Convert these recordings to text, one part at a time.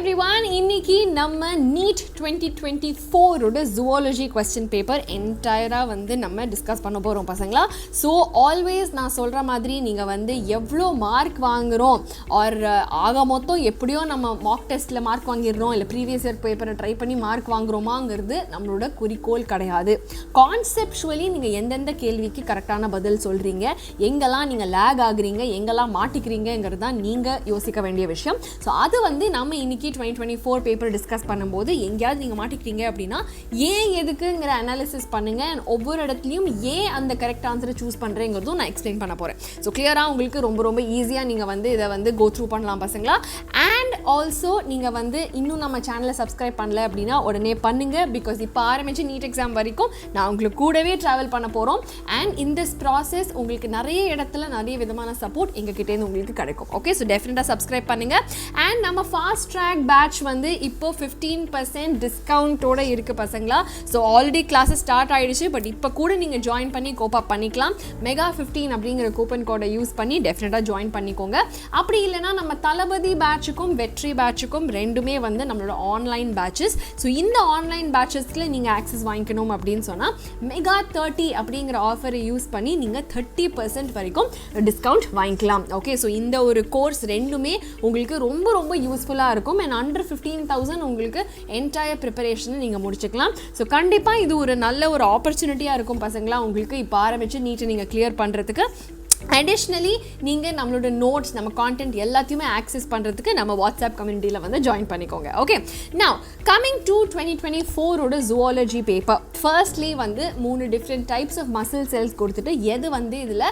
everyone, இன்னைக்கு நம்ம NEET 2024 ஓட Zoology question paper என்டையரா வந்து நம்ம டிஸ்கஸ் பண்ண போறோம் பசங்களா. ஸோ ஆல்வேஸ் நான் சொல்ற மாதிரி நீங்க வந்து எவ்வளோ மார்க் வாங்குறோம் ஆர் ஆக மொத்தம் எப்படியோ நம்ம மார்க் டெஸ்ட்ல மார்க் வாங்கிடுறோம் இல்லை ப்ரீவியஸ் இயர் பேப்பரை ட்ரை பண்ணி மார்க் வாங்குறோமாங்கிறது நம்மளோட குறிக்கோள் கிடையாது. கான்செப்சுவலி நீங்கள் எந்தெந்த கேள்விக்கு கரெக்டான பதில் சொல்கிறீங்க, எங்கெல்லாம் நீங்கள் லேக் ஆகுறீங்க, எங்கெல்லாம் மாட்டிக்கிறீங்கிறது தான் நீங்கள் யோசிக்க வேண்டிய விஷயம். ஸோ அது வந்து நம்ம இன்னைக்கு 2024 பேப்பர் டிஸ்கஸ் பண்ணும்போது எங்கேயாவது நீங்கள் மாட்டிக்கிறீங்க அப்படின்னா ஏன் எதுக்குங்கிற அனாலிசிஸ் பண்ணுங்க. ஒவ்வொரு இடத்துலையும் ஏன் அந்த கரெக்ட் ஆன்சரை சூஸ் பண்ணுறேங்கிறதும் நான் எக்ஸ்பிளைன் பண்ண போகிறேன். ஸோ கிளியராக உங்களுக்கு ரொம்ப ரொம்ப ஈஸியாக நீங்கள் வந்து இதை வந்து கோ த்ரூ பண்ணலாம் பசங்களா. அண்ட் ஆல்சோ நீங்கள் வந்து இன்னும் நம்ம சேனலை சப்ஸ்கிரைப் பண்ணல அப்படின்னா உடனே பண்ணுங்க. பிகாஸ் இப்போ ஆரம்பிச்சு நீட் எக்ஸாம் வரைக்கும் நான் உங்களுக்கு கூடவே ட்ராவல் பண்ண போகிறோம். அண்ட் இன் திஸ் ப்ராசஸ் உங்களுக்கு நிறைய இடத்துல நிறைய விதமான சப்போர்ட் எங்ககிட்டேருந்து உங்களுக்கு கிடைக்கும். ஓகே, ஸோ டெஃபினட்டாக சப்ஸ்கிரைப் பண்ணுங்க. அண்ட் நம்ம ஃபாஸ்ட் ட்ராக் பேட்ச் வந்து இப்போ 15% டிஸ்கவுண்ட்டோட இருக்குது பசங்களா. ஸோ ஆல்ரெடி கிளாஸஸ் ஸ்டார்ட் ஆகிடுச்சு, பட் இப்போ கூட நீங்கள் ஜாயின் பண்ணி கோப்பா பண்ணிக்கலாம். மெகா 15 அப்படிங்கிற கூப்பன் கோடை யூஸ் பண்ணி டெஃபினட்டாக ஜாயின் பண்ணிக்கோங்க. அப்படி இல்லைனா நம்ம தளபதி பேட்சுக்கும் வெற்றி பேட்சுக்கும் ரெண்டுமே வந்து நம்மளோட ஆன்லைன் பேட்சஸ். ஸோ இந்த ஆன்லைன் பேட்சஸில் நீங்கள் ஆக்சஸ் வாங்கிக்கணும் அப்படின்னு சொன்னால் மெகா 30 அப்படிங்கிற ஆஃபரை யூஸ் பண்ணி நீங்கள் 30% வரைக்கும் டிஸ்கவுண்ட் வாங்கிக்கலாம். ஓகே, ஸோ இந்த ஒரு கோர்ஸ் ரெண்டுமே உங்களுக்கு ரொம்ப ரொம்ப யூஸ்ஃபுல்லாக இருக்கும். அண்ட் அண்டர் 15,000 உங்களுக்கு என்டையர் ப்ரிப்பரேஷனை நீங்கள் முடிச்சுக்கலாம். ஸோ கண்டிப்பாக இது ஒரு நல்ல ஒரு ஆப்பர்ச்சுனிட்டியாக இருக்கும் பசங்களா உங்களுக்கு இப்போ ஆரம்பித்து நீட்டை நீங்கள் கிளியர் பண்ணுறதுக்கு. அடிஷ்னலி நீங்கள் நம்மளோட நோட்ஸ், நம்ம கான்டென்ட் எல்லாத்தையுமே ஆக்சஸ் பண்ணுறதுக்கு நம்ம வாட்ஸ்அப் கம்யூனிட்டியில் வந்து ஜாயின் பண்ணிக்கோங்க. Okay, now coming to 2024 zoology paper. Firstly வந்து 3 different types of muscle cells கொடுத்துட்டு எது வந்து இதில்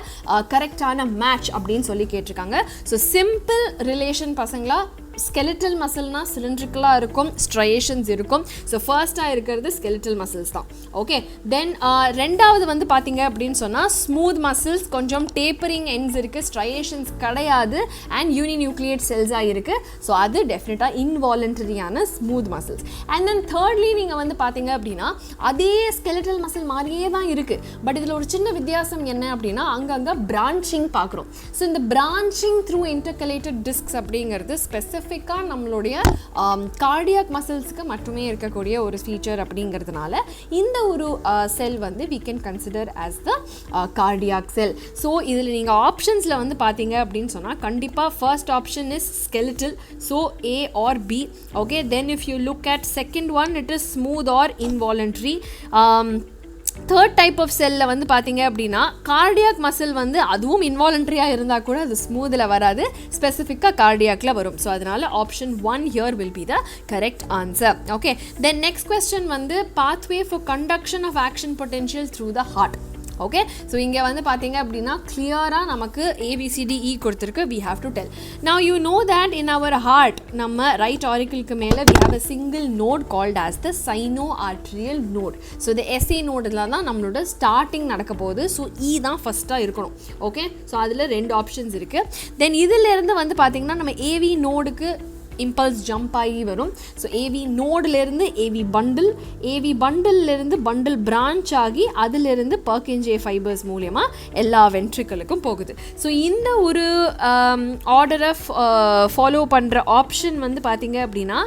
கரெக்டான மேட்ச் அப்படின்னு சொல்லி கேட்டிருக்காங்க. ஸோ சிம்பிள் ரிலேஷன் பசங்களா. ஸ்கெலிட்டல் மசில்னா சிலிண்ட்ரிக்கலாக இருக்கும், ஸ்ட்ரையேஷன்ஸ் இருக்கும். ஸோ ஃபர்ஸ்ட்டாக இருக்கிறது ஸ்கெலிட்டல் மசில்ஸ் தான். ஓகே, தென் ரெண்டாவது வந்து பார்த்தீங்க அப்படின்னு சொன்னால் ஸ்மூத் மசில்ஸ், கொஞ்சம் டேப்பரிங் எண்ட்ஸ் இருக்குது, ஸ்ட்ரையேஷன்ஸ் கிடையாது, அண்ட் யூனிநியூக்ளியேட் செல்ஸாக இருக்குது. ஸோ அது டெஃபினட்டாக இன்வாலண்டரியான smooth muscles. And then thirdly நீங்கள் வந்து பார்த்தீங்க அப்படின்னா அதே ஸ்கெலிட்டல் மசில் மாதிரியே தான் இருக்குது, பட் இதில் ஒரு சின்ன வித்தியாசம் என்ன அப்படின்னா அங்கங்கே பிரான்ச்சிங் பார்க்குறோம். ஸோ இந்த பிரான்ச்சிங் த்ரூ இன்டர்கலேட்டட் டிஸ்க்ஸ் அப்படிங்கிறது ஸ்பெசிஃபிக்காக நம்மளுடைய கார்டியாக் மசில்ஸுக்கு மட்டுமே இருக்கக்கூடிய ஒரு ஃபீச்சர் அப்படிங்கிறதுனால இந்த ஒரு செல் வந்து we can consider as the cardiac cell. So இதில் நீங்கள் ஆப்ஷன்ஸில் வந்து பார்த்தீங்க அப்படின்னு சொன்னால் கண்டிப்பாக first option is skeletal, so A or B. Okay, then if you look at second one, it is smooth or involuntary. Third type of செல்லில் வந்து பார்த்தீங்க அப்படின்னா கார்டியாக் மசில் வந்து அதுவும் இன்வாலண்ட்ரியாக இருந்தால் கூட அது ஸ்மூத்தில் வராது, ஸ்பெசிஃபிக்காக கார்டியாக்கில் வரும். ஸோ அதனால் option 1 here will be the correct answer. Okay, then next question வந்து pathway for conduction of action potential through the heart. Okay, so இங்கே வந்து பார்த்தீங்க அப்படின்னா கிளியராக நமக்கு ABCDE கொடுத்துருக்கு. we have to tell. Now you know that in our heart நம்ம right ஆரிக்கிளுக்கு மேலே we have a single node called as the sinoarterial node. So இந்த SA நோடில் தான் நம்மளோட ஸ்டார்டிங் நடக்க போகுது. ஸோ E தான் ஃபஸ்ட்டாக இருக்கணும். ஓகே, ஸோ அதில் 2 ஆப்ஷன்ஸ் இருக்குது. தென் இதிலேருந்து வந்து பார்த்தீங்கன்னா நம்ம AV நோடுக்கு இம்பல்ஸ் ஜம்ப் ஆகி வரும். So AV நோடிலேருந்து AV bundle, AV பண்டில்லேருந்து bundle branch ஆகி அதிலிருந்து பர்கின்ஜே ஃபைபர்ஸ் மூலயமா எல்லா வென்ட்ரிக்கலுக்கும் போகுது. ஸோ இந்த ஒரு ஆர்டரை ஃபாலோ பண்ணுற ஆப்ஷன் வந்து பார்த்தீங்க அப்படின்னா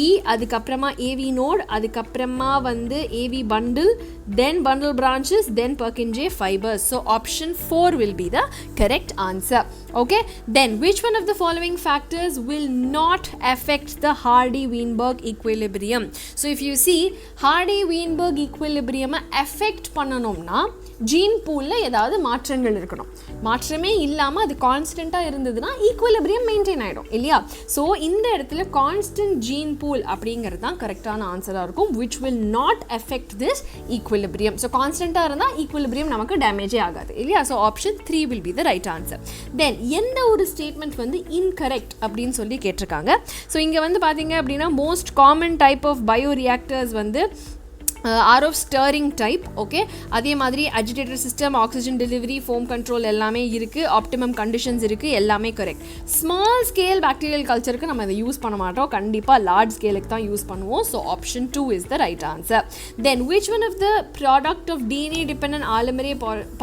இ, அதுக்கப்புறமா ஏவி நோட், அதுக்கப்புறமா வந்து AV bundle, then bundle branches, then Purkinje fibers. So option 4 will be the correct answer. Okay, then which one of the following factors will not affect the Hardy-Weinberg equilibrium? So if you see Hardy-Weinberg equilibrium affect பண்ணனும்னா gene பூலில் ஏதாவது மாற்றங்கள் இருக்கணும். மாற்றமே இல்லாமல் அது கான்ஸ்டண்ட்டாக இருந்ததுன்னா equilibrium maintain ஆகிடும் இல்லையா. ஸோ இந்த இடத்துல கான்ஸ்டன்ட் ஜீன் பூல் அப்படிங்கிறது தான் கரெக்டான ஆன்சராக இருக்கும். Which will not affect this equilibrium. So கான்ஸ்டண்ட்டாக இருந்தால் ஈக்குவலிபிரியம் நமக்கு டேமேஜே ஆகாது இல்லையா. So option 3 will be the right answer. Then எந்த ஒரு ஸ்டேட்மெண்ட் வந்து இன்கரெக்ட் அப்படின்னு சொல்லி கேட்டிருக்காங்க. ஸோ இங்கே வந்து பார்த்தீங்க அப்படின்னா most common type of bioreactors வந்து are of stirring type. Okay, அதே மாதிரி agitator system, oxygen delivery, foam control எல்லாமே இருக்குது, ஆப்டிமம் கண்டிஷன்ஸ் இருக்குது, எல்லாமே கரெக்ட். ஸ்மால் ஸ்கேல் பாக்டீரியல் கல்ச்சருக்கு நம்ம இதை யூஸ் பண்ண மாட்டோம், கண்டிப்பாக லார்ஜ் ஸ்கேலுக்கு தான் யூஸ் பண்ணுவோம். So option 2 is the right answer. Then which one of the product of DNA dependent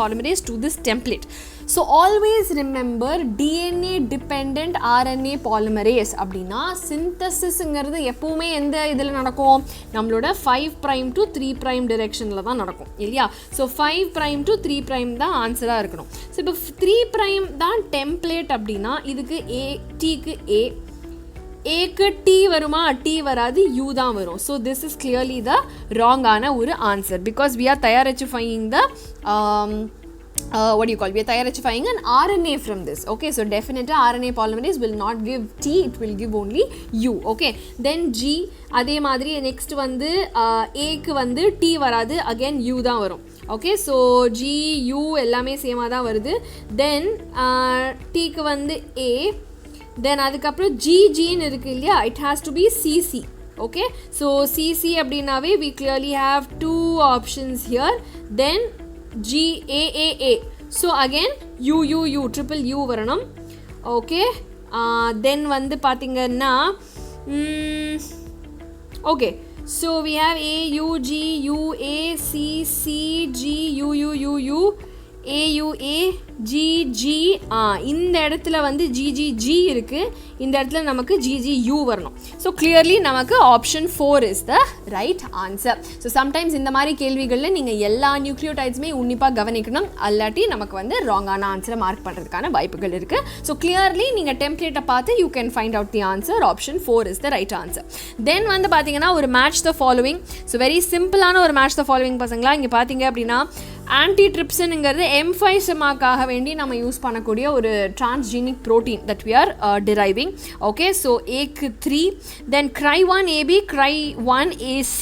polymerase to this template? So always remember DNA depend RNA polymerase அப்படின்னா சிந்தசிஸ்ங்கிறது எப்போவுமே எந்த இதில் நடக்கும், நம்மளோட 5' to 3' டிரெக்ஷனில் தான் நடக்கும் இல்லையா. ஸோ 5' to 3' தான் ஆன்சராக இருக்கணும். ஸோ இப்போ 3' தான் டெம்ப்ளேட் அப்படின்னா இதுக்கு Tக்கு ஏக்கு T வருமா, T வராது, U தான் வரும். So this is clearly the ராங்கான ஒரு ஆன்சர் பிகாஸ் we are தயாரிஃபையிங் the what do you call, we are தயாரிஃபையிங் an RNA from this. Okay, so definitely RNA polymerase will not give T, it will give only U. Okay, then G அதே மாதிரி next வந்து Aக்கு வந்து T வராது, again U தான் வரும். Okay, so G U எல்லாமே சேமாக தான் வருது. Then Tக்கு வந்து A, then அதுக்கப்புறம் GGன்னு இருக்கு இல்லையா, it has to be CC. Okay, so CC அப்படின்னாவே we clearly have two options here. Then GAAA, so again U triple U வரணும். Okay, then வந்து பார்த்தீங்கன்னா okay, so we have AU GUA CCGUUU AUA GG. இந்த இடத்துல வந்து GGG இருக்குது, இந்த இடத்துல நமக்கு GGU வரணும். ஸோ கிளியர்லி நமக்கு option 4 is the right answer. So sometimes இந்த மாதிரி கேள்விகளில் நீங்கள் எல்லா நியூக்ளியோடைட்ஸுமே உன்னிப்பாக கவனிக்கணும், அல்லாட்டி நமக்கு வந்து ராங்கான ஆன்சரை மார்க் பண்ணுறதுக்கான வாய்ப்புகள் இருக்குது. ஸோ கிளியர்லி நீங்கள் டெம்ப்ளேட்டை பார்த்து you can find out the answer. Option 4 is the right answer. Then வந்து பார்த்தீங்கன்னா ஒரு match the following. So very சிம்பிளான ஒரு மேட்ச் த ஃபாலோவிங் பசங்களா. இங்கே பார்த்தீங்க அப்படின்னா ஆன்டிட்ரிப்சின்ங்கிறது M5-க்காக வேண்டி நம்ம யூஸ் பண்ணக்கூடிய ஒரு transgenic protein that we are driving. Okay, so ஏக்கு 3, then cry1AB cry1AC.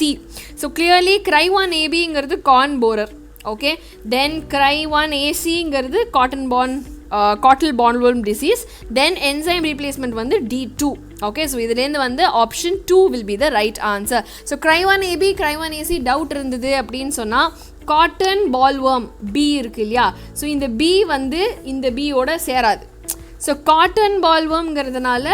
So clearly cry1ABங்கிறது corn borer. Okay, then cry1AC cotton காட்டில் bollworm disease. Then enzyme replacement வந்து D2. ஓகே, ஸோ இதுலேருந்து வந்து option 2 will be the right answer. So cry1AB cry1AC doubt இருந்தது அப்படின்னு சொன்னால் cotton பால்வர்ம் B இருக்கு இல்லையா, ஸோ இந்த பி வந்து இந்த பியோட சேராது. ஸோ காட்டன் பால்வர்ம்ங்கிறதுனால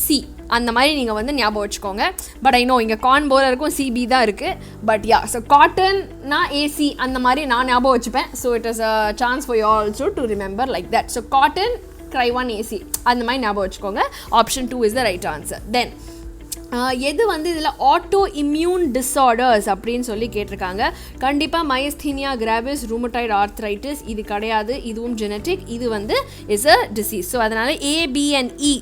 சி, அந்த மாதிரி நீங்கள் வந்து ஞாபகம் வச்சுக்கோங்க. பட் ஐ நோ இங்கே கார்ன் போரருக்கும் சிபி தான் இருக்குது. பட் யா, ஸோ காட்டன்னா ஏசி அந்த மாதிரி நான் ஞாபகம் வச்சுப்பேன். So it is a chance for you also to remember like that. So cotton cry1AC அந்த மாதிரி ஞாபகம் வச்சுக்கோங்க. Option 2 is the right answer. Then எது வந்து இதில் ஆட்டோ இம்யூன் டிஸார்டர்ஸ் அப்படின்னு சொல்லி கேட்டிருக்காங்க. கண்டிப்பாக மைஸ்தீனியா கிராவிஸ் ரூமட்டாய்டு ஆர்த்ரைட்டிஸ் இது கிடையாது, இதுவும் ஜெனட்டிக், இது வந்து இஸ் அ டிசீஸ். ஸோ அதனால் A, B and E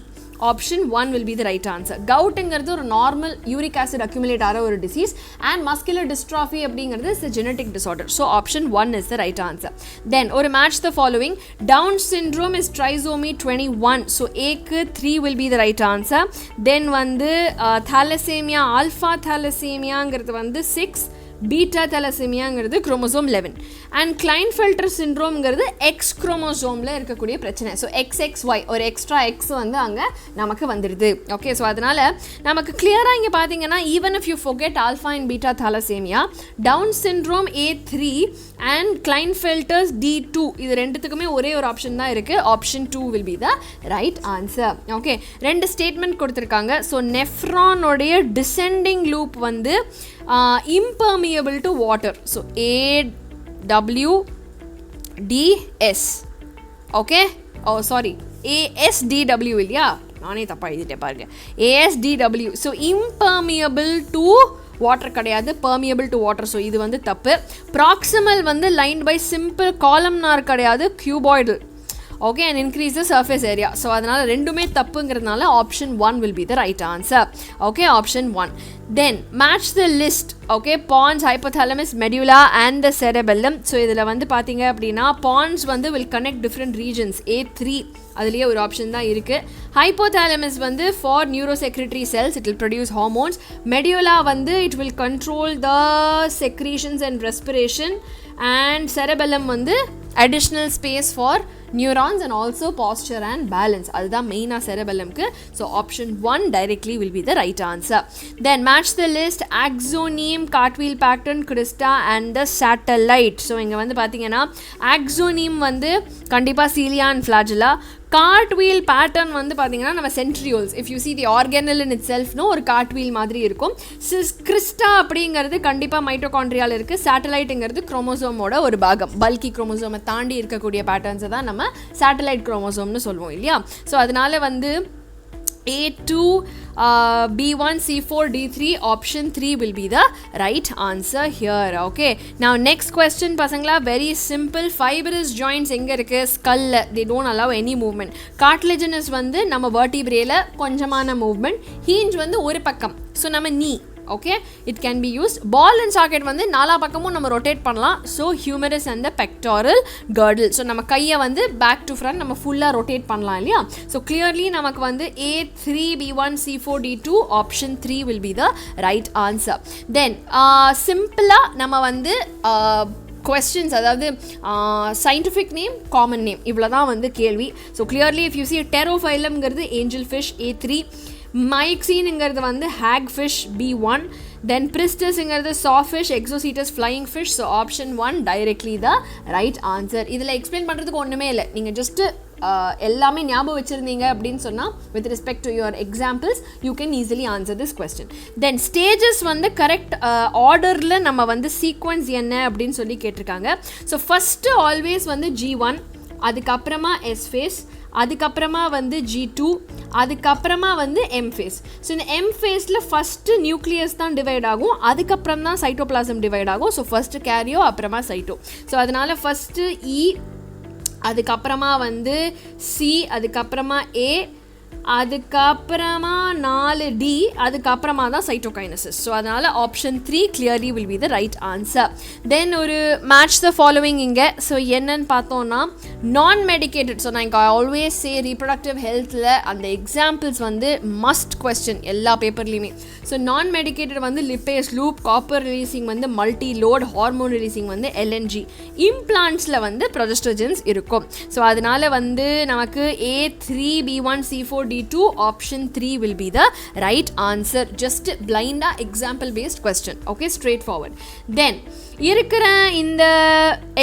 option 1 will be the right answer. கவுட்டுங்கிறது ஒரு நார்மல் யூரிக் ஆசிட் அக்யூமுலேட் ஆகிற ஒரு டிசீஸ் அண்ட் மஸ்குலர் டிஸ்ட்ராஃபி அப்படிங்கிறது is genetic disorder. So option 1 is the right answer. Then ஒரு match the following. Down syndrome is trisomy 21. So ஏக்கு 3 will be the right answer. தென் வந்து தாலசேமியா alpha தாலசேமியாங்கிறது வந்து 6, beta தலசேமியாங்கிறது chromosome 11 and Klinefelter சிண்ட்ரோம்ங்கிறது X குரோமோசோமில் இருக்கக்கூடிய பிரச்சனை. ஸோ XXY ஒரு எக்ஸ்ட்ரா எக்ஸ் வந்து அங்கே நமக்கு வந்துடுது. ஓகே, ஸோ அதனால் நமக்கு கிளியராக இங்கே பார்த்தீங்கன்னா even if you forget alpha and beta thalassemia, down syndrome A3 and Klinefelter's D2 இது ரெண்டுத்துக்குமே ஒரே ஒரு ஆப்ஷன் தான் இருக்குது. Option 2 will be the right answer. ஓகே, 2 ஸ்டேட்மெண்ட் கொடுத்துருக்காங்க. ஸோ நெஃப்ரானோடைய டிசெண்டிங் லூப் வந்து impermeable to water. So AWDS. Okay, oh sorry, ASDW இல்லையா, நானே தப்பாக எழுதிட்டேன் பாருங்க. ASDW. So impermeable to water கிடையாது, permeable to water. ஸோ இது வந்து தப்பு. ப்ராக்சிமல் வந்து லைன் பை சிம்பிள் காலம்னார் கிடையாது, cuboidal. Okay, and increase the surface area. So அதனால் ரெண்டுமே தப்புங்கிறதுனால option 1 will be the right answer. Okay, option 1. Then match the list. Okay, pons, hypothalamus, medulla and the cerebellum. So இதில் வந்து பார்த்தீங்க அப்படின்னா பான்ஸ் வந்து will connect different regions. A3 அதுலேயே ஒரு ஆப்ஷன் தான் இருக்குது. ஹைப்போதாலமஸ் வந்து for neurosecretory cells, it will produce hormones. Medulla வந்து it will control the secretions and respiration. And cerebellum வந்து additional space for neurons and also posture and balance. அதுதான் மெயினாக செரபெல்லம்க்கு. So option 1 directly will be the right answer. Then match the list. axoneme, cartwheel pattern, crista and the satellite. So இங்கே வந்து பார்த்தீங்கன்னா axoneme வந்து கண்டிப்பாக cilia and flagella, cartwheel pattern வந்து பார்த்தீங்கன்னா நம்ம centrioles, if you see the organelle in itself no ஒரு cartwheel மாதிரி இருக்கும். crista அப்படிங்கிறது கண்டிப்பாக மைட்டோகாண்ட்ரியால் இருக்குது. சேட்டலைட்டுங்கிறது குரோமோசோமோட ஒரு பாகம், பல்கி குரோமோசோமை தாண்டி இருக்கக்கூடிய பேட்டர்ன்ஸை தான் நம்ம சேட்டலைட் குரோமோசோம்னு சொல்லுவோம் இல்லையா. ஸோ அதனால வந்து A2, B1, C4, D3, option 3 will be the right answer here. Okay, now next question pasangla, very simple. Fibrous joints enga irukku? Skull, they don't allow any movement. Cartilaginous vandu nama vertebrae la konjamana movement. Hinge vandu oru pakkam, so nama knee. Okay, it can be used. Ball and socket வந்து நாலா பக்கமும் நம்ம rotate பண்ணலாம். So humerus and the pectoral girdle. ஸோ நம்ம கையை வந்து back to front நம்ம ஃபுல்லாக ரொட்டேட் பண்ணலாம் இல்லையா. ஸோ கிளியர்லி நமக்கு வந்து A3, B1, C4, D2, option 3 will be the right answer. Then சிம்பிளாக நம்ம வந்து questions, அதாவது scientific name, common name, இவ்வளோ தான் வந்து கேள்வி. So clearly if you see டெரோஃபைலம்ங்கிறது ஏஞ்சல் ஃபிஷ் A3, மைக்ஸீனுங்கிறது வந்து hagfish B1, then pristusங்கிறது sawfish, exocetus flying fish. So option 1 directly the right answer. இதில் எக்ஸ்பிளைன் பண்ணுறதுக்கு ஒன்றுமே இல்லை, நீங்கள் ஜஸ்ட்டு எல்லாமே ஞாபகம் வச்சுருந்தீங்க அப்படின்னு சொன்னால் with respect to your examples you can easily answer this question. Then stages வந்து கரெக்ட் ஆர்டரில் நம்ம வந்து சீக்வன்ஸ் என்ன அப்படின்னு சொல்லி கேட்டிருக்காங்க. ஸோ ஃபஸ்ட்டு ஆல்வேஸ் வந்து G1, அதுக்கப்புறமா S phase, அதுக்கப்புறமா வந்து G2, அதுக்கப்புறமா வந்து M phase. ஸோ இந்த M phaseல ஃபஸ்ட்டு நியூக்ளியஸ் தான் டிவைட் ஆகும், அதுக்கப்புறம் தான் சைட்டோபிளாசம் டிவைட் ஆகும். ஸோ ஃபஸ்ட்டு கேரியோ அப்புறமா சைட்டோ. ஸோ அதனால் ஃபஸ்ட்டு E, அதுக்கப்புறமா வந்து C, அதுக்கப்புறமா A, அதுக்கப்புறமா 4D, அதுக்கப்புறமா தான் சைட்டோகைனசிஸ். ஸோ அதனால் option 3 clearly will be the right answer. தென் ஒரு மேட்ச் த ஃபாலோவிங் இங்கே. ஸோ என்னன்னு பார்த்தோன்னா நான் மெடிக்கேட்டட். ஸோ நான் இங்கே ஆல்வேஸ் சே ரீப்ரொடக்டிவ் ஹெல்த்தில் அந்த எக்ஸாம்பிள்ஸ் வந்து மஸ்ட் கொஸ்டின் எல்லா பேப்பர்லேயுமே. ஸோ நான் மெடிக்கேட்டட் வந்து லிப்பேஸ் லூப், காப்பர் ரிலீசிங் வந்து மல்டி லோட், ஹார்மோன் ரிலீசிங் வந்து LNG, இம்ப்ளான்ட்ஸில் வந்து ப்ரொஜெஸ்ட்ரோஜன்ஸ் இருக்கும். ஸோ அதனால் வந்து நமக்கு A3, B1, C4, D2, option 3 will be the right answer. Just blind example based question. Okay, straightforward. Then இருக்கிற இந்த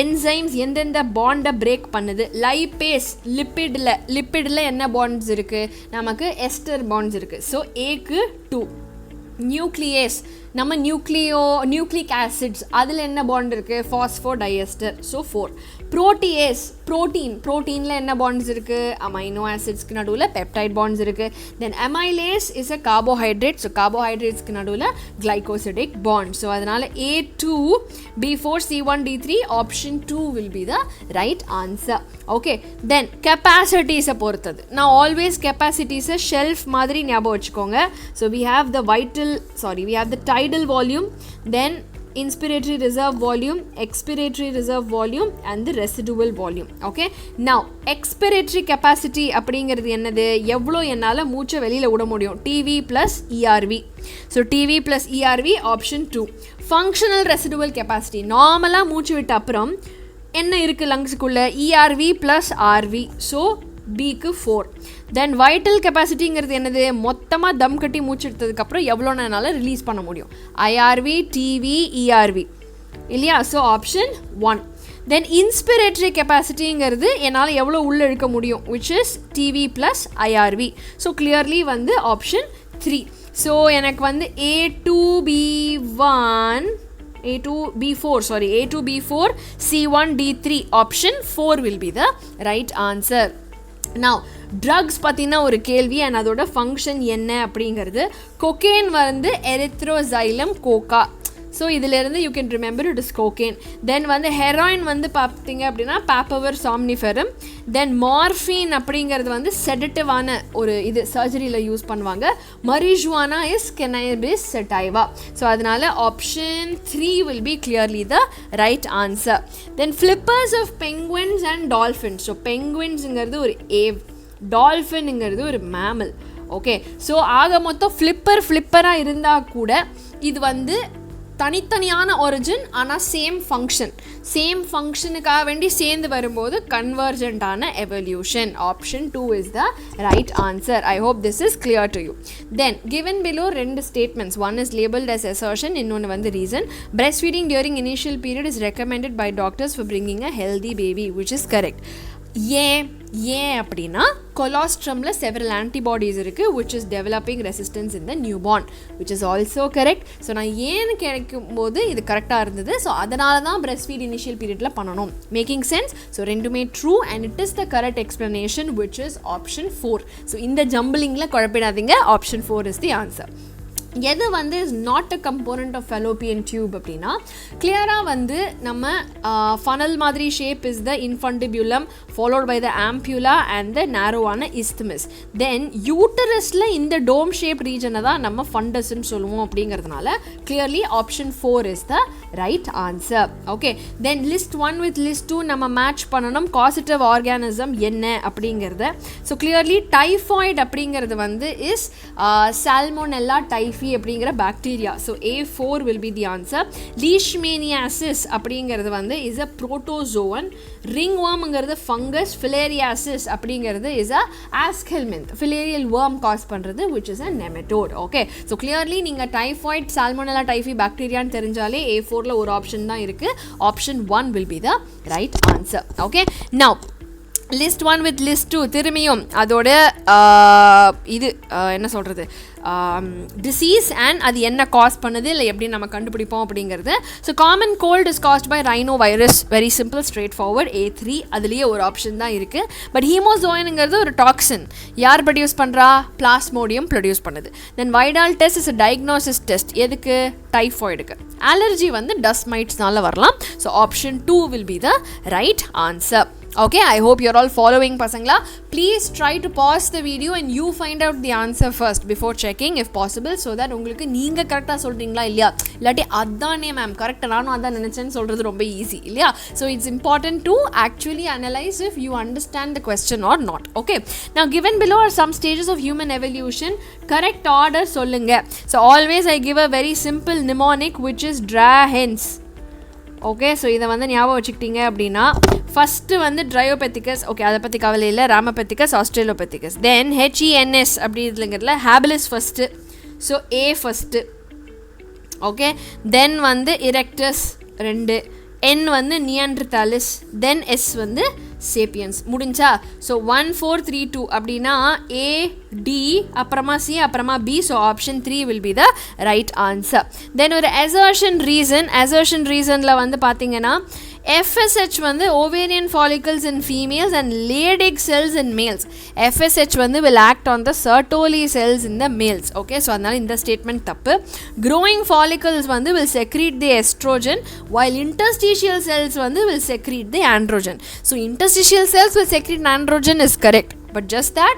என்சைம்ஸ் எந்தெந்த பாண்டை பிரேக் பண்ணுது? லைபேஸ் லிப்பிடில் என்ன பாண்ட்ஸ் இருக்குது? நமக்கு எஸ்டர் பாண்ட்ஸ் இருக்குது. ஸோ ஏக்கு 2. நியூக்ளியேஸ் நம்ம நியூக்ளிக் ஆசிட்ஸ், அதில் என்ன பாண்ட் இருக்குது? Phosphodiester. ஸோ 4. ப்ரோட்டியேஸ் ப்ரோட்டீனில் என்ன பாண்ட்ஸ் இருக்குது? அமைனோ ஆசிட்ஸ்க்கு நடுவில் பெப்டைட் பாண்ட்ஸ் இருக்குது. Then amylase is a carbohydrate. So கார்போஹைட்ரேட்ஸ்க்கு நடுவில் கிளைகோசிடிக் பாண்ட். ஸோ அதனால் A2, B4, C1, D3, option 2 will be the right answer. Okay, then கெப்பாசிட்டிஸை பொறுத்தது. நான் ஆல்வேஸ் கெப்பாசிட்டிஸை ஷெல்ஃப் மாதிரி ஞாபகம் வச்சுக்கோங்க. So we have the tidal volume, then inspiratory reserve volume, expiratory reserve volume and the residual volume. Okay, now expiratory capacity அப்படிங்கிறது என்னது? எவ்வளோ என்னால் மூச்சை வெளியில் விட முடியும்? TV plus ERV. So TV plus ERV, option 2. functional residual capacity, நார்மலாக மூச்சு விட்ட அப்புறம் என்ன இருக்குது லங்ஸுக்குள்ளே? ERV plus RV. ஸோ Bக்கு 4. தென் வைட்டல் கெப்பாசிட்டிங்கிறது என்னது? மொத்தமாக தம் கட்டி மூச்சு எடுத்ததுக்கப்புறம் எவ்வளோ நேரனால ரிலீஸ் பண்ண முடியும்? IRV, TV, ERV இல்லையா. So option 1. தென் இன்ஸ்பிரேட்டரி கெப்பாசிட்டிங்கிறது என்னால் எவ்வளோ உள்ளே இழுக்க முடியும், which is TV plus IRV. So clearly வந்து ஆப்ஷன் 3. ஸோ எனக்கு வந்து A2B4, C1, D3, option 4 will be the right answer. Now drugs பற்றின ஒரு கேள்வி அண்ட் அதோட ஃபங்க்ஷன் என்ன அப்படிங்கிறது. கொக்கேன் வந்து எரித்ரோசைலம் கோகா. ஸோ இதிலேருந்து you can remember it is cocaine. Then வந்து ஹெராயின் வந்து பார்த்தீங்க அப்படின்னா பாப்பவர் சாம்னிஃபெரம். தென் மார்ஃபின் அப்படிங்கிறது வந்து செடட்டிவான ஒரு இது சர்ஜரியில் யூஸ் பண்ணுவாங்க. Marijuana is cannabis sativa. So அதனால் option 3 will be clearly the right answer. Then flippers of penguins and dolphins. So பெங்குவின்ஸுங்கிறது ஒரு ஏவ், டால்ஃபின்ங்கிறது ஒரு மேமல். ஓகே, ஸோ ஆக மொத்தம் ஃப்ளிப்பராக இருந்தால் கூட இது வந்து தனித்தனியான ஒரிஜின் ஆனால் சேம் ஃபங்க்ஷனுக்காக வேண்டி சேர்ந்து வரும்போது கன்வர்ஜென்டான evolution. Option 2 is the right answer. I hope this is clear to you. Then given below 2 statements. One is labelled as assertion, இன்னொன்று வந்து reason. Breast feeding during initial period is recommended by doctors for bringing a healthy baby, which is correct. ஏன் ஏன் அப்படின்னா கொலாஸ்ட்ரமில் several antibodies இருக்குது which is developing resistance in the newborn, which is also correct. So நான் ஏன்னு கிடைக்கும் போது இது கரெக்டாக இருந்தது. ஸோ அதனால தான் breast feed initial periodல பண்ணணும். Making sense? ஸோ ரெண்டுமே true and it is the correct explanation which is option 4. So இந்த ஜம்பிளிங்கில் குழப்பிடாதீங்க, option 4 is the answer. எது வந்து is not a component of fallopian tube அப்படின்னா கிளியராக வந்து நம்ம ஃபனல் மாதிரி shape is the infundibulum followed by the ampulla and the நேரோவான isthmus. Then யூட்டரஸில் இந்த டோம் ஷேப் ரீஜனை தான் நம்ம ஃபண்டஸ்ன்னு சொல்லுவோம். அப்படிங்கிறதுனால clearly option 4 is the right answer. Okay, then list 1 with list 2 நம்ம மேட்ச் பண்ணணும். காசிட்டிவ் ஆர்கானிசம் என்ன அப்படிங்கிறத. ஸோ கிளியர்லி டைஃபாய்டு அப்படிங்கிறது வந்து இஸ் சால்மோனெல்லா டைஃபி அப்படிங்கிற bacteria. So A4 will be the answer. Leishmaniasis அப்படிங்கிறது வந்து இஸ் அ புரோட்டோசோவன். ரிங்வார்ம்ங்கிறது ஃபங்கஸ். ஃபிலேரியாசிஸ் அப்படிங்கிறது இஸ் அ ஆஸ்கெல்மென்த். ஃபிலேரியல் வேர்ம் காஸ் பண்ணுறது which is a nematode. Okay, so clearly நீங்கள் டைஃபாய்ட் சால்மோனெல்லா டைஃபி பாக்டீரியான்னு தெரிஞ்சாலே A4ல ஒரு ஆப்ஷன் தான் இருக்குது. Option 1 will be the right answer. Okay, now list 1 with list 2 திரும்பியும் அதோட இது என்ன சொல்கிறது டிசீஸ் அண்ட் அது என்ன காஸ் பண்ணுது இல்லை எப்படி நம்ம கண்டுபிடிப்போம் அப்படிங்கிறது. So common cold is caused by rhino virus. Very simple, straightforward, A3. அதுலேயே ஒரு ஆப்ஷன் தான் இருக்குது. பட் ஹீமோசோயினுங்கிறது ஒரு டாக்ஸின். யார் ப்ரொடியூஸ் பண்ணுறா? பிளாஸ்மோடியம் ப்ரொடியூஸ் பண்ணுது. Then Widal test is a diagnosis test. எதுக்கு? டைஃபாய்டுக்கு. அலர்ஜி வந்து டஸ்ட் மைட்ஸ்னால வரலாம். So option 2 will be the right answer. Okay, I hope you're all following pasangla. Please try to pause the video and you find out the answer first before checking if possible, so that உங்களுக்கு நீங்க கரெக்டா சொல்றீங்களா இல்லையா, இல்லாட்டி அதானே ma'am correct நானும் அதான் நினைச்சேன்னு சொல்றது ரொம்ப ஈஸி இல்லையா. So it's important to actually analyze if you understand the question or not. Okay, now given below are some stages of human evolution. Correct order சொல்லுங்க. So always I give a very simple mnemonic which is dra hens. Okay, so இதை வந்து ஞாபகம் வச்சுக்கிட்டீங்க அப்படின்னா first வந்து ட்ரையோபெத்திகஸ். Okay, அதை பற்றி கவலை இல்லை. ராமபெத்திகஸ், ஆஸ்ட்ரேலோபெத்திகஸ். தென் HENS அப்படி இதுலங்கிறதுல habilis first. So A first. Okay, then வந்து இரெக்டஸ் 2. N வந்து நியாண்டர்தாலிஸ். தென் S வந்து சேப்பியன்ஸ். முடிஞ்சா? ஸோ 1 4 3 2 அப்படின்னா A D அப்புறமா C அப்புறமா B. So option 3 will be the right answer. Then ஒரு அசர்ஷன் ரீசனில் வந்து பார்த்தீங்கன்னா FSH வந்து ovarian follicles in females and laid egg cells in males. FSH வந்து will act on the Sertoli cells in the males. Okay, so அதனால இந்த statement தப்பு. Growing follicles வந்து will secrete the estrogen while interstitial cells வந்து will secrete the androgen. So interstitial cells will secrete androgen is correct, but just that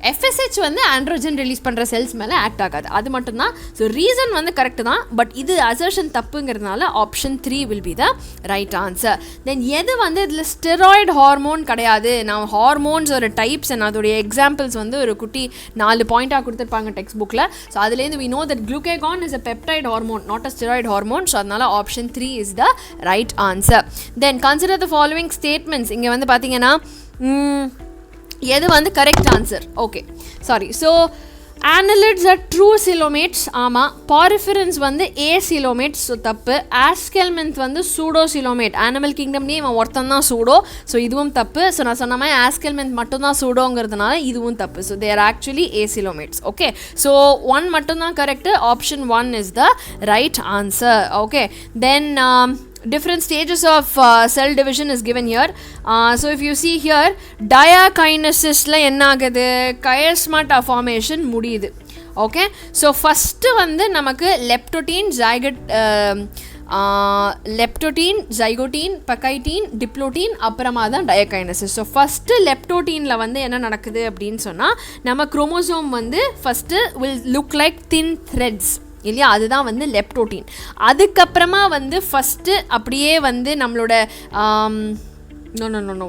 FSH வந்து androgen release பண்ணுற cells மேலே act ஆகாது. அது மட்டும்தான். ஸோ ரீசன் வந்து correct தான், பட் இது அசர்ஷன் தப்புங்கிறதுனால option 3 will be the right answer. Then எது வந்து இதில் ஸ்டெராய்டு ஹார்மோன் கிடையாது. நான் ஹார்மோன்ஸ் ஒரு டைப்ஸ் அண்ட் அதோடைய எக்ஸாம்பிள்ஸ் வந்து ஒரு குட்டி 4 பாயிண்டாக கொடுத்துருப்பாங்க டெக்ஸ்ட் புக்கில். ஸோ அதுலேருந்து we know that glucagon is a peptide hormone, not a steroid hormone. So அதனால் option 3 is the right answer. Then consider the following statements. இங்கே வந்து பார்த்தீங்கன்னா எது வந்து correct answer? Okay, sorry. So annelids are true coelomates. ஆமாம். porphyrin வந்து acoelomates. ஸோ தப்பு. askelmanth வந்து pseudo coelomate. animal kingdomலேயே இவன் ஒருத்தன் தான் சூடோ. ஸோ இதுவும் தப்பு. ஸோ நான் சொன்ன மாதிரி askelmanth மட்டும்தான் சூடோங்கிறதுனால இதுவும் தப்பு. So they are actually acoelomates. Okay, so 1 மட்டும்தான் correct. Option 1 is the right answer. Okay, then different stages of cell division is given here. So if you see here diakinesis la enna agudhu, chiasmata formation mudiyudhu. Okay, so first வந்து நமக்கு leptotene zygotin pachytene diplotin அப்புறமா தான் diakinesis. So first லெப்டோட்டீனில் வந்து என்ன நடக்குது அப்படின்னு சொன்னால் நம்ம குரோமோசோம் வந்து first will look like thin threads இல்லையா, அதுதான் வந்து லெப்டோட்டின். அதுக்கப்புறமா வந்து ஃபஸ்ட்டு அப்படியே வந்து நம்மளோட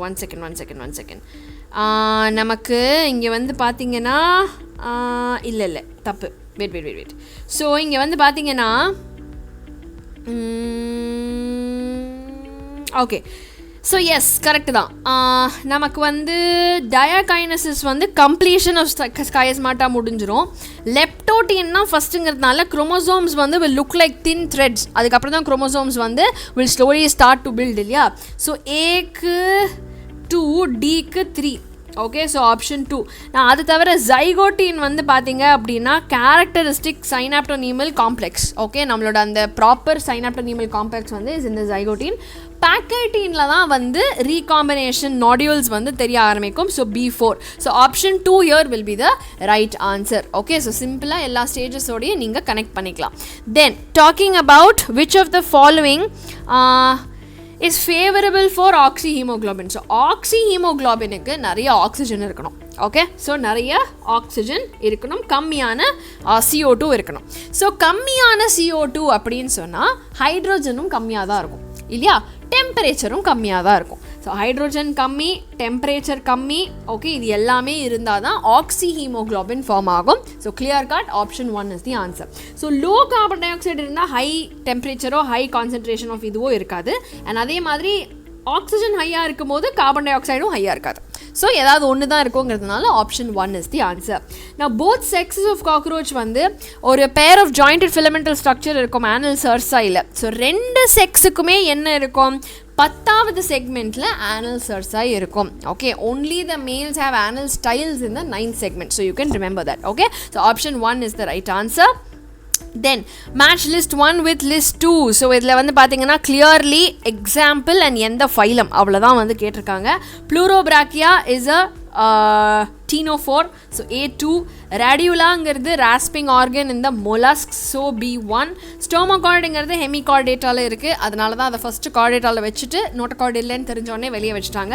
ஒன் செகண்ட் நமக்கு இங்கே வந்து பார்த்திங்கன்னா இல்லை தப்பு. வெயிட். ஸோ இங்கே வந்து பார்த்திங்கன்னா ஓகே, ஸோ எஸ் கரெக்டு தான். நமக்கு வந்து டயாகைனசிஸ் வந்து கம்ப்ளீஷன் ஆஃப் chiasmata முடிஞ்சிடும். லெப்டோட்டின்னா ஃபஸ்ட்டுங்கிறதுனால குரோமோசோம்ஸ் வந்து will look like thin threads. அதுக்கப்புறம் தான் குரோமோசோம்ஸ் வந்து will slowly start to build இல்லையா. ஸோ ஏக்கு 2 டிக்கு 3 ஓகே ஸோ ஆப்ஷன் 2. நான் அது தவிர ஜைகோட்டின் வந்து பார்த்தீங்க அப்படின்னா கேரக்டரிஸ்டிக் சைனாப்டோனிமல் காம்ப்ளெக்ஸ். ஓகே நம்மளோட அந்த ப்ராப்பர் சைனாப்டோனிமல் காம்ப்ளெக்ஸ் வந்து இஸ் இந்த ஜைகோட்டின். பேக்கைட்டீனில் தான் வந்து ரீகாம்பினேஷன் நாடியூல்ஸ் வந்து தெரிய ஆரம்பிக்கும். So B4. So option 2 here will be the right answer. Okay so சிம்பிளாக எல்லா ஸ்டேஜஸோடையும் நீங்கள் கனெக்ட் பண்ணிக்கலாம். Then talking about which of the following is favorable for oxyhemoglobin. ஸோ ஆக்சிஹீமோக்ளோபினுக்கு நிறைய ஆக்சிஜன் இருக்கணும். ஓகே ஸோ நிறைய ஆக்சிஜன் இருக்கணும், கம்மியான CO2 இருக்கணும். ஸோ கம்மியான CO2 அப்படின்னு சொன்னால் ஹைட்ரோஜனும் கம்மியாக தான் இருக்கும் இல்லையா, டெம்பரேச்சரும் கம்மியாக தான் இருக்கும். ஸோ ஹைட்ரோஜன் கம்மி, டெம்பரேச்சர் கம்மி, ஓகே இது எல்லாமே இருந்தால் தான் ஆக்சிஹீமோக்ளோபின் ஃபார்ம் ஆகும். So clear cut option 1 is the answer. So low carbon di oxide இருந்தால் ஹை டெம்பரேச்சரோ ஹை கான்சன்ட்ரேஷன் ஆஃப் இதுவோ இருக்காது. அண்ட் அதே மாதிரி ஆக்சிஜன் ஹையாக இருக்கும் போது கார்பன் டை ஆக்சைடும் ஹையாக இருக்காது. ஸோ ஏதாவது ஒன்று தான் இருக்குங்கிறதுனால ஆப்ஷன் 1 இஸ் தி ஆன்சர். நான் போத் செக்ஸஸ் ஆஃப் காக்ரோச் வந்து ஒரு பேர் ஆஃப் ஜாயிண்டட் ஃபிலமெண்டல் ஸ்ட்ரக்சர் இருக்கும் ஆனல் சர்சாயில். ஸோ ரெண்டு செக்ஸுக்குமே என்ன இருக்கும், 10வது செக்மெண்ட்டில் ஆனல் சர்சாய் இருக்கும். Okay only the males have anal styles in the 9th segment. So you can remember that. Okay so option 1 is the right answer. Then match list 1 with list 2. So இதில் வந்து பார்த்தீங்கன்னா clearly example and எந்த phylum அவ்வளோதான் வந்து கேட்டிருக்காங்க. Pleurobrachia is a Ctenophore. So A2. ரேடியுலாங்கிறது rasping organ இந்த mollusks. So B1. ஸ்டோமோகார்டுங்கிறது ஹெமிகார்டேட்டாவில் இருக்குது, அதனால தான் அதை ஃபஸ்ட்டு கார்டேட்டாவில் வச்சுட்டு நோட்டோகார்டு இல்லைன்னு தெரிஞ்சோடனே வெளியே வச்சுட்டாங்க.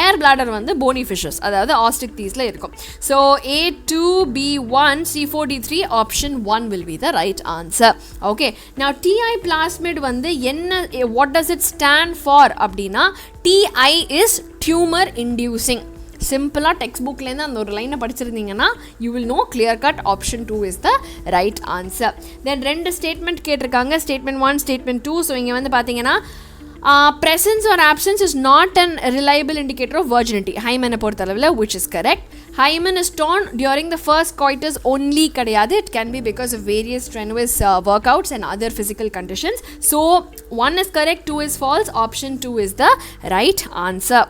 ஏர் பிளாடர் வந்து போனி ஃபிஷஸ் அதாவது ஆஸ்டிக் தீஸில் இருக்கும். So A2 B1 C4 D3 option 1 will be the right answer. Okay now TI plasmid வந்து என்ன, what does it stand for அப்படின்னா TI is tumor inducing. சிம்பிளாக டெக்ஸ்ட் புக்லேருந்து அந்த ஒரு லைனை படிச்சிருந்தீங்கன்னா you will know clear cut option 2 is the right answer. Then ரெண்டு ஸ்டேட்மெண்ட் கேட்டிருக்காங்க, ஸ்டேட்மெண்ட் 1 ஸ்டேட்மெண்ட் 2. ஸோ இங்கே வந்து பார்த்தீங்கன்னா presence or absence is not an reliable indicator of virginity. Hymen பொறுத்தளவில் which is correct. Hymen is torn during the first coitus only கிடையாது. It can be because of various strenuous workouts and other physical conditions. So 1 is correct, 2 is false. Option 2 is the right answer.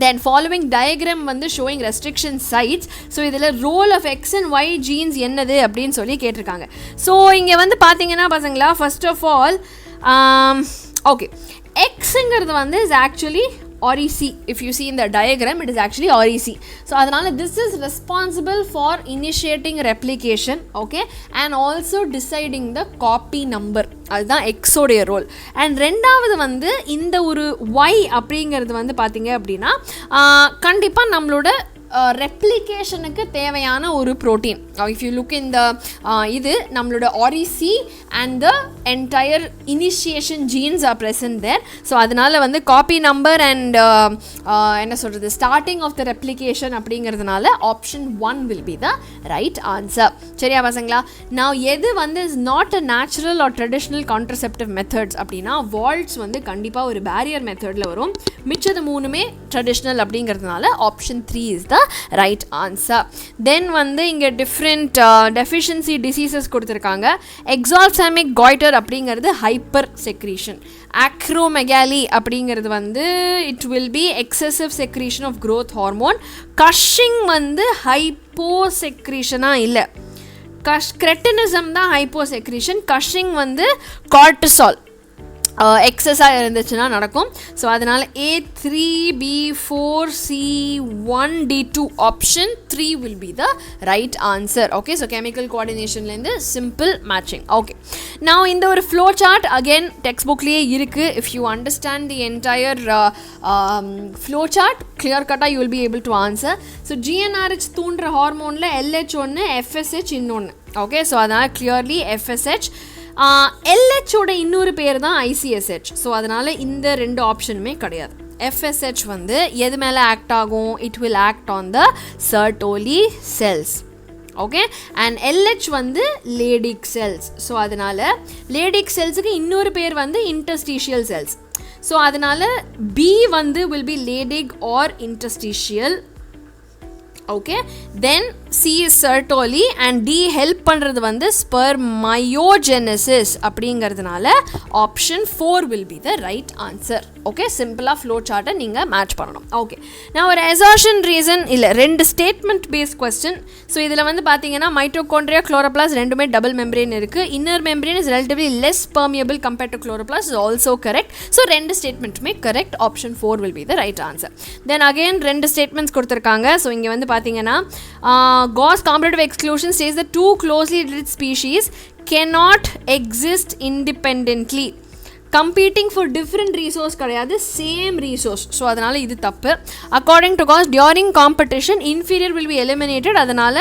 Then following diagram வந்து showing restriction sites. So இதில் role of X and Y genes என்னது அப்படின்னு சொல்லி கேட்டிருக்காங்க. So இங்கே வந்து பார்த்தீங்கன்னா பசங்களா ஃபர்ஸ்ட் ஆஃப் ஆல் ஓகே எக்ஸுங்கிறது வந்து is actually REC. If you see in the diagram, it is actually REC. So அதனால this is responsible for initiating replication, okay, and also deciding the copy number. அதுதான் எக்ஸோடைய role. And ரெண்டாவது வந்து இந்த ஒரு Y அப்படிங்கிறது வந்து பார்த்தீங்க அப்படின்னா கண்டிப்பாக நம்மளோட ரெப்ளிகேஷனுக்கு தேவையான ஒரு protein. If you look in the இது நம்மளோட REC and the entire initiation genes are present there. So அதனால் வந்து காப்பி நம்பர் அண்ட் என்ன சொல்கிறது ஸ்டார்டிங் ஆஃப் த ரெப்ளிகேஷன் அப்படிங்கிறதுனால option 1 will be the right answer. சரியா பசங்களா? நான் எது வந்து is not a natural or traditional contraceptive methods அப்படின்னா வால்ட்ஸ் வந்து கண்டிப்பாக ஒரு பேரியர் மெத்தடில் வரும், மிச்சது 3மே ட்ரெடிஷ்னல் அப்படிங்கிறதுனால option 3 is the right answer. Then வந்து இங்கே டிஃப்ரெண்ட் டெஃபிஷியன்சி டிசீசஸ் கொடுத்துருக்காங்க. எக்ஸால்சாமிக் காய்டர் அப்படிங்கிறது ஹைப்பர் செக்ரீஷன். ஆக்ரோமெகாலி அப்படிங்கிறது வந்து it will be excessive secretion of growth hormone. Cushing வந்து ஹைப்போ செக்ரீஷனாக இல்லை, கிரெட்டினிசம் தான் ஹைப்போ செக்ரீஷன். கஷிங் வந்து கார்டிசால் எக்ஸஸாக இருந்துச்சுன்னா நடக்கும். ஸோ அதனால் A3B4C1D2 option 3 will be the right answer. Okay so chemical கோஆர்டினேஷன்லேருந்து சிம்பிள் மேட்சிங். ஓகே நான் இந்த ஒரு ஃப்ளோ சார்ட் அகெயின் டெக்ஸ்ட் புக்லேயே இருக்குது. If you understand the entire flow chart clear கட்டாக you will be able to answer. So GnRH தூண்டுற ஹார்மோனில் LH ஒன்று, FSH இன்னொன்று. ஓகே ஸோ அதனால் கிளியர்லி FSH. LHோட இன்னொரு பேர் தான் ICSH. ஸோ அதனால் இந்த ரெண்டு ஆப்ஷனுமே கிடையாது. FSH வந்து எது மேலே ஆக்ட் ஆகும்? It will act on the Sertoli cells. Okay and LH வந்து லேடிக் செல்ஸ். ஸோ அதனால் லேடிக் செல்ஸுக்கு இன்னொரு பேர் வந்து இன்டர்ஸ்டீஷியல் செல்ஸ். ஸோ அதனால் B வந்து will be Leydig or interstitial. Okay then C is Sertoli and D help பண்றது வந்து spermiogenesis அப்படிங்கிறதுனால option 4 will be the right answer. Okay, simple flow chart நீங்க match பண்ணணும். Okay, now ஒரு assertion reason இல்ல ரெண்டு statement based question. So இதுல வந்து பாத்தீங்கன்னா mitochondria chloroplast ரெண்டுமே double membrane இருக்கு. Inner membrane is relatively less permeable compared to chloroplast is also correct. So ரெண்டு statementமே correct. Option 4 will be the right answer. Then again ரெண்டு statements கொடுத்திருக்காங்க. So இங்க வந்து பாத்தீங்கன்னா Gauss comparative exclusion says that two closely related species cannot exist independently. Competing for different resource கிடையாது, same resource. So அதனால இது தப்பு. According to Gauss, during competition inferior will be eliminated. அதனால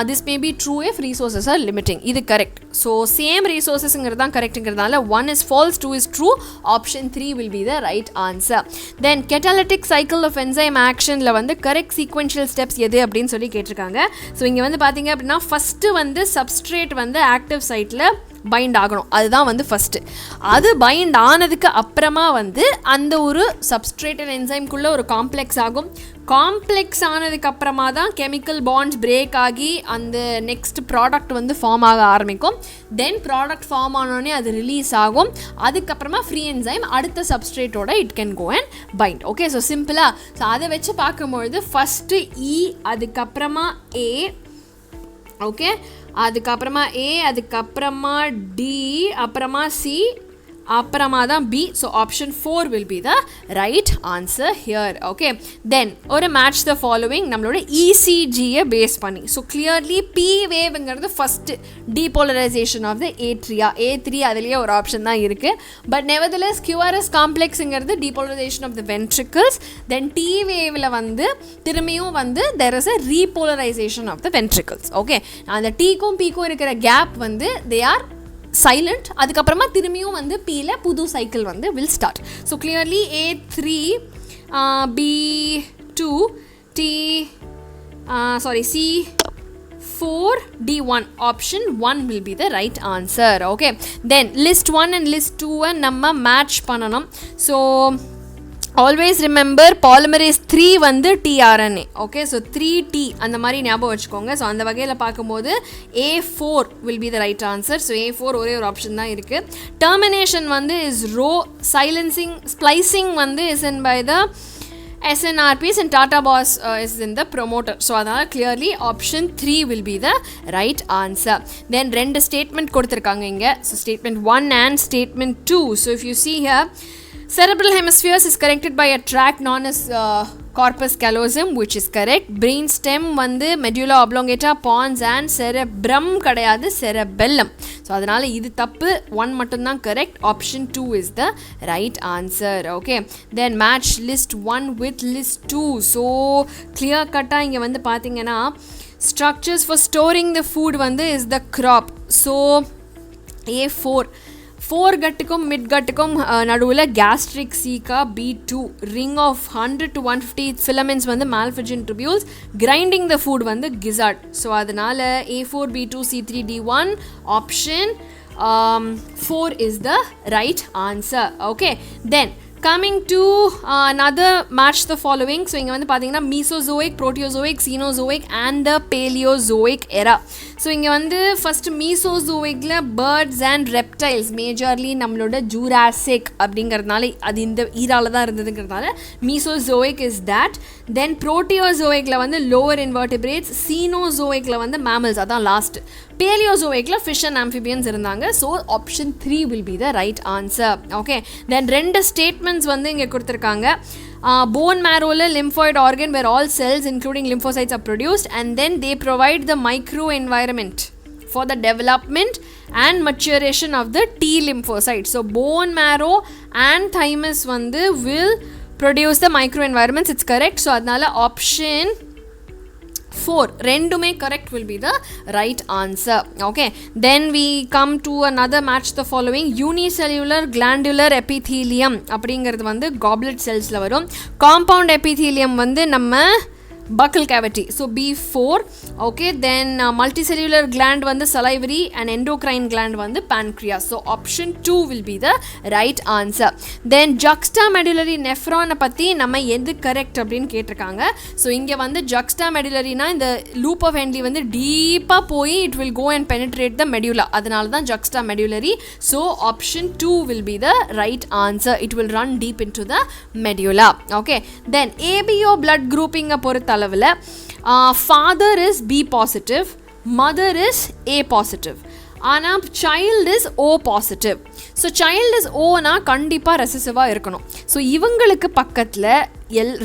this may be true if resources are limiting. இது correct. So same resourcesங்கிறது தான் correctங்கிறதுனால 1 is false, 2 is true. Option 3 will be the right answer. Then catalytic cycle of enzyme actionல வந்து correct sequential steps எது அப்படின்னு சொல்லி கேட்டிருக்காங்க. So இங்கே வந்து பார்த்தீங்க அப்படின்னா ஃபஸ்ட்டு வந்து சப்ஸ்ட்ரேட் வந்து ஆக்டிவ் சைட்டில் பைண்ட் ஆகணும், அதுதான் வந்து ஃபஸ்ட்டு. அது பைண்ட் ஆனதுக்கு அப்புறமா வந்து அந்த ஒரு சப்ஸ்ட்ரேட் என்சைம்குள்ளே ஒரு காம்ப்ளெக்ஸ் ஆகும். காம்ப்ளெக்ஸ் ஆனதுக்கு அப்புறமா தான் கெமிக்கல் பாண்ட்ஸ் பிரேக் ஆகி அந்த நெக்ஸ்ட் ப்ராடக்ட் வந்து ஃபார்ம் ஆக ஆரம்பிக்கும். தென் ப்ராடக்ட் ஃபார்ம் ஆனோடனே அது ரிலீஸ் ஆகும். அதுக்கப்புறமா ஃப்ரீ என்சைம் அடுத்த சப்ஸ்ட்ரேட்டோட it can go and bind. Okay, so சிம்பிளாக ஸோ அதை வச்சு பார்க்கும்பொழுது ஃபஸ்ட்டு இ, அதுக்கப்புறமா ஏ, ஓகே, அதுக்கப்புறமா ஏ, அதுக்கப்புறமா டி, அப்புறமா சி, அப்புறமா தான் B. So option 4 will be the right answer here. Okay, then ஒரு மேட்ச் த ஃபாலோவிங் நம்மளோட இசிஜியை பேஸ் பண்ணி. ஸோ கிளியர்லி பி வேவ்ங்கிறது first depolarisation of the A3 அதுலேயே ஒரு ஆப்ஷன் தான் இருக்குது. பட் நெவர்தலெஸ் QRS காம்ப்ளெக்ஸுங்கிறது depolarisation of the ventricles. Then T வேவில் வந்து திரும்பியும் வந்து there is a repolarisation of the ventricles. Okay, அந்த டீக்கும் பீக்கும் இருக்கிற கேப் வந்து தே ஆர் சைலண்ட். அதுக்கப்புறமா திரும்பியும் வந்து பீல புது சைக்கிள் வந்து will start. So clearly A3 B2 C4 D1 option 1 will be the right answer. Okay, then list 1 and list 2 நம்ம match பண்ணணும். So always remember polymerase 3 வந்து tRNA. ஓகே, ஸோ 3T அந்த மாதிரி ஞாபகம் வச்சுக்கோங்க. ஸோ அந்த வகையில் பார்க்கும்போது A4 will be the right answer. So A4 ஒரே ஒரு ஆப்ஷன் தான் இருக்குது. டெர்மினேஷன் வந்து இஸ் ரோ, சைலன்சிங் ஸ்ப்ளைசிங் வந்து is in by the SNRPs and Tata Boss is in the promoter. So அதனால் clearly option 3 will be the right answer. Then ரெண்டு statement கொடுத்துருக்காங்க இங்கே. So statement 1 and statement 2. So if you see here, cerebral hemispheres is connected by a tract known as corpus callosum, which is correct. Brain stem வந்து medulla oblongata, pons and cerebrum கிடையாது, cerebellum. So அதனால் இது தப்பு, 1 மட்டும்தான் correct. Option 2 is the right answer. Okay, then match list 1 with list 2. So clear கட்டாக இங்கே வந்து பார்த்தீங்கன்னா structures for storing the food வந்து is the crop. ஸோ A4 ஃபோர் கட்டுக்கும் மிட் கட்டுக்கும் நடுவில் gastric caeca. B2 ring of 100 to 150 filaments வந்து மால்ஃபிஜன் ட்ரிபியூல்ஸ். கிரைண்டிங் த ஃபுட் வந்து கிசார்ட். ஸோ அதனால் A4 B2 C3 D1 option 4 is the right answer. Okay, then coming to another match the following. So இங்கே வந்து பார்த்தீங்கன்னா Mesozoic, Proterozoic, Cenozoic and the paleozoic era. So இங்கே வந்து first மீசோசோயிக்கில் birds and reptiles majorly நம்மளோட Jurassic அப்படிங்கிறதுனால அது இந்த ஈரால தான் இருந்ததுங்கிறதுனால மீசோசோயிக் இஸ் தேட். தென் புரோட்டியோசோயிக்கில் வந்து லோவர் இன்வெர்டிபிரேட்ஸ், சீனோசோயிக்கில் வந்து மேமல்ஸ், அதான் லாஸ்ட். பேலியோசோயிக்கில் ஃபிஷ் அண்ட் ஆம்ஃபிபியன்ஸ் இருந்தாங்க. So option 3 will be the right answer. Okay, then ரெண்டு ஸ்டேட்மெண்ட்ஸ் வந்து இங்கே கொடுத்துருக்காங்க. Bone marrow lymphoid organ where all cells including lymphocytes are produced and then they provide the microenvironment for the development and maturation of the T lymphocytes. So bone marrow and thymus வந்து will produce the microenvironments. It's correct. So அதனால option 4 ரெண்டுமே correct will be the right answer. Okay, then we come to another match the following. Unicellular glandular epithelium அப்படிங்கிறது வந்து goblet cellsல வரும். Compound epithelium வந்து நம்ம buccal cavity. So B4. Okay, then multicellular gland வந்து salivary and endocrine gland வந்து pancreas. So option 2 will be the right answer. Then juxtamedullary nephron பத்தி நம்ம எது correct அப்படினு கேட்டிருக்காங்க. So இங்க வந்து juxtamedullaryனா இந்த loop of Henle வந்து டீப்பா போய் it will go and penetrate the medulla. அதனால தான் juxtamedullary. So option 2 will be the right answer. It will run deep into the medulla. Okay, then ABO blood grouping பொறுத்தளவுல father is B positive, mother is A positive, ஆனால் child is O positive. So child is Oனா கண்டிப்பாக ரெசிசிவாக இருக்கணும். So இவங்களுக்கு பக்கத்தில்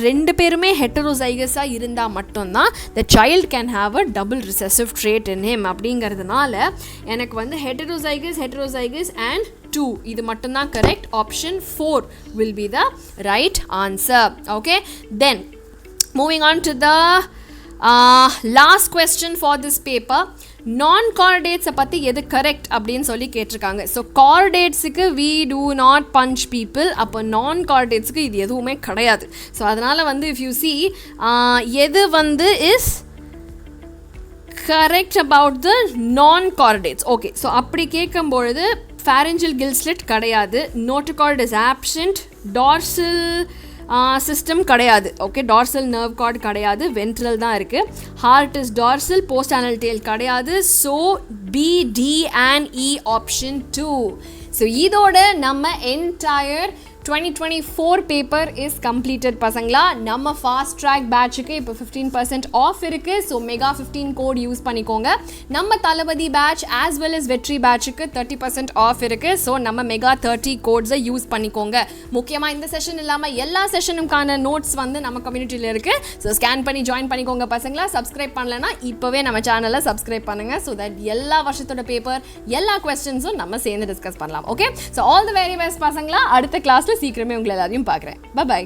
ரெண்டு பேருமே ஹெட்டரோசைகஸாக இருந்தால் மட்டும்தான் the child can have a double recessive trait in him. அப்படிங்கிறதுனால எனக்கு வந்து heterozygous and 2 இது மட்டும்தான் correct. Option 4 will be the right answer. Okay, then moving on to the last question for this paper. Non-chordates பற்றி எது correct அப்படின்னு சொல்லி கேட்டிருக்காங்க. ஸோ கார்டேட்ஸுக்கு we do not punch people, அப்போ non-chordatesக்கு இது எதுவுமே கிடையாது. ஸோ அதனால் வந்து if you see எது வந்து is correct about the non-chordates. Okay, so அப்படி கேட்கும்பொழுது pharyngeal gill slit கிடையாது, notochord is absent, dorsal system கிடையாது. ஓகே, டார்சல் நர்வ் கார்டு கிடையாது, வென்ட்ரல் தான் இருக்குது. Heart is dorsal, post anal tail கிடையாது. So B, D and E option 2. So இதோட நம்ம என்டையர் 2024 பேப்பர் இஸ் கம்ப்ளீட்டட் பசங்களா. நம்ம ஃபாஸ்ட் ட்ராக் பேட்சுக்கு இப்போ 15% ஆஃப் இருக்குது. ஸோ மெகா 15 கோட் யூஸ் பண்ணிக்கோங்க. நம்ம Thalapathi batch as well as Vetri பேட்சுக்கு 30% ஆஃப் இருக்குது. ஸோ நம்ம மெகா 30 கோட்ஸை யூஸ் பண்ணிக்கோங்க. முக்கியமாக இந்த செஷன் இல்லாமல் எல்லா செஷனுக்கான நோட்ஸ் வந்து நம்ம கம்யூனிட்டியில் இருக்குது. ஸோ ஸ்கேன் பண்ணி ஜாயின் பண்ணிக்கோங்க பசங்களா. சப்ஸ்கிரைப் பண்ணலைன்னா இப்போவே நம்ம சேனலை சப்ஸ்கிரைப் பண்ணுங்கள். ஸோ தட் எல்லா வருஷத்தோட பேப்பர் எல்லா கொஸ்டின்ஸும் நம்ம சேர்ந்து டிஸ்கஸ் பண்ணலாம். Okay, so all the very best பசங்களா. அடுத்த கிளாஸில் சீக்கிரமே உங்களை எல்லாரையும் பார்க்குறேன். பை.